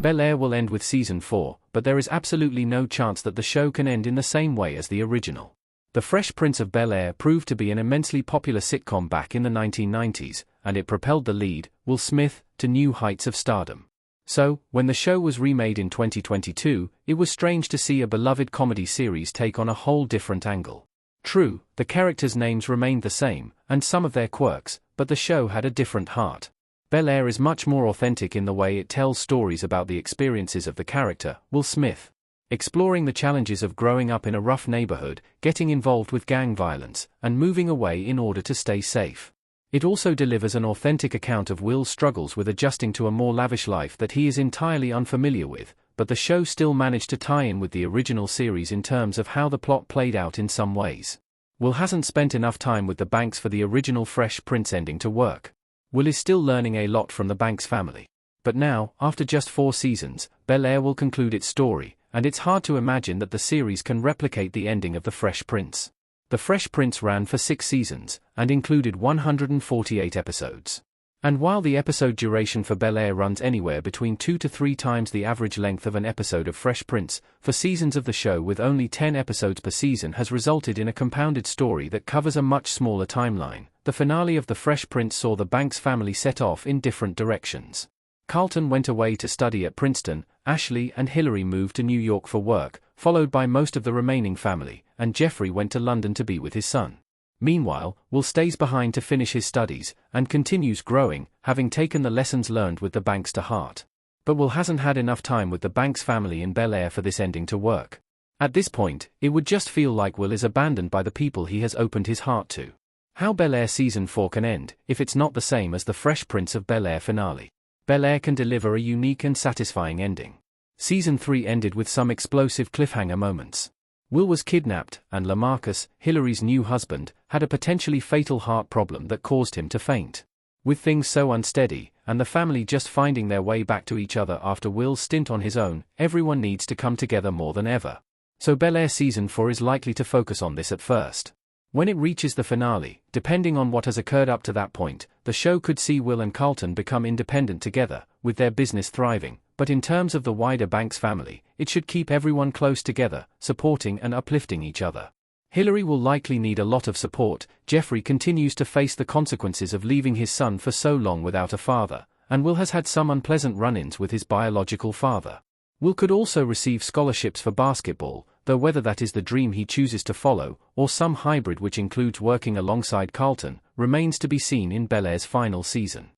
Bel-Air will end with Season 4, but there is absolutely no chance that the show can end in the same way as the original. The Fresh Prince of Bel-Air proved to be an immensely popular sitcom back in the 1990s, and it propelled the lead, Will Smith, to new heights of stardom. So, when the show was remade in 2022, it was strange to see a beloved comedy series take on a whole different angle. True, the characters' names remained the same, and some of their quirks, but the show had a different heart. Bel-Air is much more authentic in the way it tells stories about the experiences of the character, Will Smith. Exploring the challenges of growing up in a rough neighborhood, getting involved with gang violence, and moving away in order to stay safe. It also delivers an authentic account of Will's struggles with adjusting to a more lavish life that he is entirely unfamiliar with, but the show still managed to tie in with the original series in terms of how the plot played out in some ways. Will hasn't spent enough time with the Banks for the original Fresh Prince ending to work. Will is still learning a lot from the Banks family. But now, after just 4 seasons, Bel-Air will conclude its story, and it's hard to imagine that the series can replicate the ending of The Fresh Prince. The Fresh Prince ran for 6 seasons, and included 148 episodes. And while the episode duration for Bel-Air runs anywhere between 2 to 3 times the average length of an episode of Fresh Prince, for seasons of the show with only 10 episodes per season has resulted in a compounded story that covers a much smaller timeline. The finale of The Fresh Prince saw the Banks family set off in different directions. Carlton went away to study at Princeton, Ashley and Hillary moved to New York for work, followed by most of the remaining family, and Jeffrey went to London to be with his son. Meanwhile, Will stays behind to finish his studies, and continues growing, having taken the lessons learned with the Banks to heart. But Will hasn't had enough time with the Banks family in Bel-Air for this ending to work. At this point, it would just feel like Will is abandoned by the people he has opened his heart to. How Bel-Air Season 4 can end, if it's not the same as the Fresh Prince of Bel-Air finale. Bel-Air can deliver a unique and satisfying ending. Season 3 ended with some explosive cliffhanger moments. Will was kidnapped, and LaMarcus, Hillary's new husband, had a potentially fatal heart problem that caused him to faint. With things so unsteady, and the family just finding their way back to each other after Will's stint on his own, everyone needs to come together more than ever. So Bel-Air Season 4 is likely to focus on this at first. When it reaches the finale, depending on what has occurred up to that point, the show could see Will and Carlton become independent together, with their business thriving, but in terms of the wider Banks family, it should keep everyone close together, supporting and uplifting each other. Hillary will likely need a lot of support. Jeffrey continues to face the consequences of leaving his son for so long without a father, and Will has had some unpleasant run-ins with his biological father. Will could also receive scholarships for basketball, though whether that is the dream he chooses to follow, or some hybrid which includes working alongside Carlton, remains to be seen in Bel-Air's final season.